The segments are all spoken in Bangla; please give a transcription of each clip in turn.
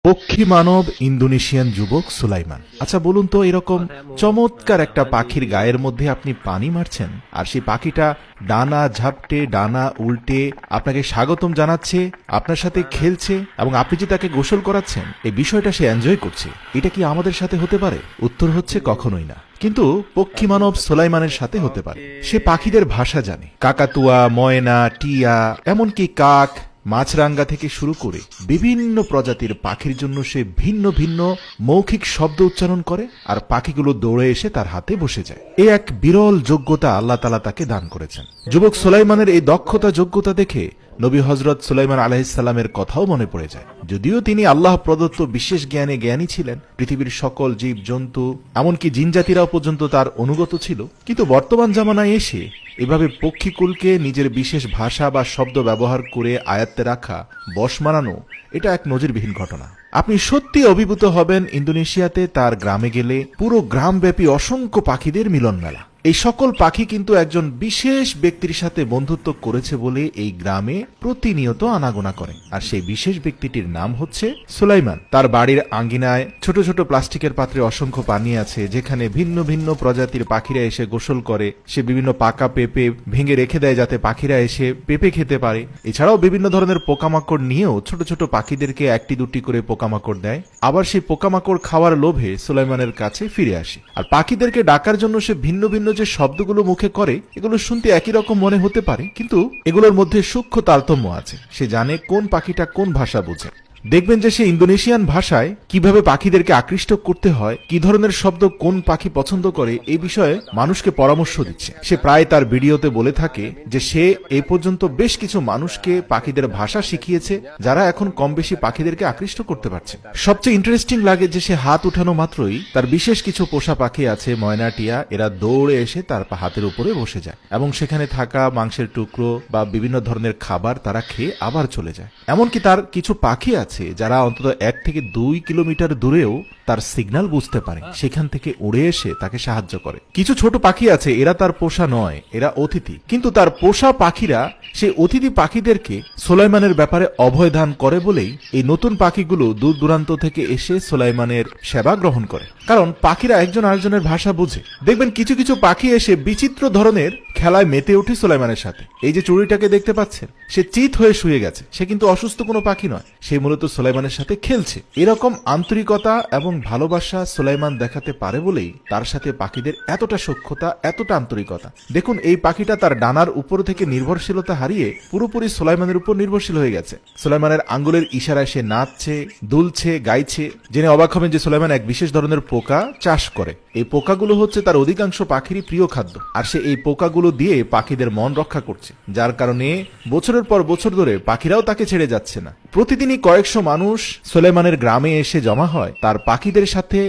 পক্ষী মানব ইন্দোনেশিয়ান যুবক সুলাইমান। আচ্ছা বলুন তো, এরকম চমৎকার একটা পাখির গায়ের মধ্যে আপনি পানি মারছেন, আর সেই পাখিটা ডানা ঝাপটে ডানা উল্টে আপনাকে স্বাগতম জানাচ্ছে, আপনার সাথে খেলছে, এবং আপনি যে তাকে গোসল করাচ্ছেন এই বিষয়টা সে এনজয় করছে। এটা কি আমাদের সাথে হতে পারে? উত্তর হচ্ছে কখনোই না। কিন্তু পক্ষী মানব সুলাইমানের সাথে হতে পারে। সে পাখিদের ভাষা জানে, কাকাতুয়া, ময়না, টিয়া, এমনকি কাক, মাছরাঙ্গা থেকে শুরু করে বিভিন্ন প্রজাতির পাখির জন্য সে ভিন্ন ভিন্ন মৌখিক শব্দ উচ্চারণ করে, আর পাখিগুলো দৌড়ে এসে তার হাতে বসে যায়। এ এক বিরল যোগ্যতা আল্লাহ তাআলা তাকে দান করেছেন। যুবক সুলাইমানের এই দক্ষতা যোগ্যতা দেখে নবী হযরত সুলাইমান আলাইহিসসালামের কথাও মনে পড়ে যায়। যদিও তিনি আল্লাহ প্রদত্ত বিশেষ জ্ঞানে জ্ঞানী ছিলেন, পৃথিবীর সকল জীব জন্তু এমনকি জিনজাতিরাও পর্যন্ত তার অনুগত ছিল, কিন্তু বর্তমান জামানায় এসে এভাবে পক্ষীকুলকে নিজের বিশেষ ভাষা বা শব্দ ব্যবহার করে আয়ত্তে রাখা, বশ মানানো, এটা এক নজিরবিহীন ঘটনা। আপনি সত্যি অভিভূত হবেন ইন্দোনেশিয়াতে তার গ্রামে গেলে। পুরো গ্রামব্যাপী অসংখ্য পাখিদের মিলন মেলা। এই সকল পাখি কিন্তু একজন বিশেষ ব্যক্তির সাথে বন্ধুত্ব করেছে বলে এই গ্রামে প্রতিনিয়ত আনাগোনা করে, আর সেই বিশেষ ব্যক্তিটির নাম হচ্ছে সুলাইমান। তার বাড়ির আঙ্গিনায় ছোট ছোট প্লাস্টিকের পাত্রে অসংখ্য পানি আছে, যেখানে ভিন্ন ভিন্ন প্রজাতির পাখিরা এসে গোসল করে। সে বিভিন্ন পাকা পেঁপে ভেঙে রেখে দেয় যাতে পাখিরা এসে পেঁপে খেতে পারে। এছাড়াও বিভিন্ন ধরনের পোকামাকড় নিয়েও ছোট ছোট পাখিদেরকে একটি দুটি করে পোকামাকড় দেয়। আবার সেই পোকামাকড় খাওয়ার লোভে সুলাইমানের কাছে ফিরে আসে। আর পাখিদেরকে ডাকার জন্য সে ভিন্ন ভিন্ন যে শব্দগুলো মুখে করে, এগুলো শুনতে একই রকম মনে হতে পারে, কিন্তু এগুলোর মধ্যে সূক্ষ্ম তারতম্য আছে। সে জানে কোন পাখিটা কোন ভাষা বোঝে। দেখবেন যে সে ইন্দোনেশিয়ান ভাষায় কিভাবে পাখিদেরকে আকৃষ্ট করতে হয়, কি ধরনের শব্দ কোন পাখি পছন্দ করে, এই বিষয়ে মানুষকে পরামর্শ দিচ্ছে। সে প্রায় তার ভিডিওতে বলে থাকে যে সে এই পর্যন্ত বেশ কিছু মানুষকে পাখিদের ভাষা শিখিয়েছে, যারা এখন কম বেশি পাখিদেরকে আকৃষ্ট করতে পারছে। সবচেয়ে ইন্টারেস্টিং লাগে যে সে হাত উঠানো মাত্রই তার বিশেষ কিছু পোষা পাখি আছে, ময়না, টিয়া, এরা দৌড়ে এসে তার হাতের উপরে বসে যায়, এবং সেখানে থাকা মাংসের টুকরো বা বিভিন্ন ধরনের খাবার তারা খেয়ে আবার চলে যায়। এমনকি তার কিছু পাখি আছে যারা অন্তত 1 থেকে 2 কিলোমিটার দূরেও তার সিগন্যাল বুঝতে পারে, সেখান থেকে উড়ে এসে তাকে সাহায্য করে। কিছু ছোট পাখি আছে, এরা তার পোষা নয়, এরা অতিথি, কিন্তু তার পোষা পাখিরা সেই অতিথি পাখিদেরকে সুলাইমানের ব্যাপারে অভয় দান করে বলেই এই নতুন পাখিগুলো দূর দূরান্ত থেকে এসে সুলাইমানের সেবা গ্রহণ করে, কারণ পাখিরা একজন আরেকজনের ভাষা বুঝে। দেখবেন কিছু কিছু পাখি এসে বিচিত্র ধরনের খেলায় মেতে ওঠে সুলাইমানের সাথে। এই যে চুড়িটাকে দেখতে পাচ্ছেন, সে চিত হয়ে শুয়ে গেছে, সে কিন্তু অসুস্থ কোনো পাখি নয়, সে মূলত সুলাইমানের সাথে খেলছে। এরকম আন্তরিকতা এবং ভালোবাসা সুলাইমান দেখাতে পারে বলেই তার সাথে পাখিদের এতটা সখ্যতা, এতটা আন্তরিকতা। দেখুন, এই পাখিটা তার ডানার উপর থেকে নির্ভরশীলতা হারিয়ে পুরোপুরি সুলাইমানের উপর নির্ভরশীল হয়ে গেছে। সুলাইমানের আঙ্গুলের ইশারায় সে নাচছে, দুলছে, গাইছে। জেনে অবাক হবেন যে সুলাইমান এক বিশেষ ধরনের পোকা চাষ করে। এই পোকাগুলো হচ্ছে তার অধিকাংশ পাখিরই প্রিয় খাদ্য, আর সে এই পোকাগুলো দিয়ে পাখিদের মন রক্ষা করছে, যার কারণে বছরের পর বছর ধরে পাখিরাও তাকে ছেড়ে যাচ্ছে না। প্রতিদিনই কয়েকশো মানুষ সুলাইমানের গ্রামে এসে জমা হয় তার পাখিদের সাথে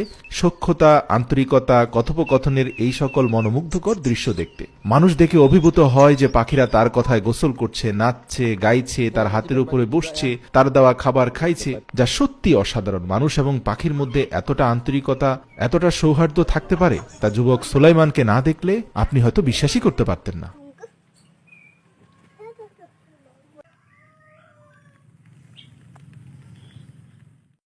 সখ্যতা, আন্তরিকতা, কথোপকথনের এই সকল মনোমুগ্ধকর দৃশ্য দেখতে। মানুষ দেখে অভিভূত হয় যে পাখিরা তার কথায় গোসল করছে, নাচছে, গাইছে, তার হাতের উপরে বসছে, তার দেওয়া খাবার খাইছে, যা সত্যি অসাধারণ। মানুষ এবং পাখির মধ্যে এতটা আন্তরিকতা, এতটা সৌহার্দ্য থাকতে পারে, তা যুবক সুলাইমানকে না দেখলে আপনি হয়তো বিশ্বাসই করতে পারতেন না।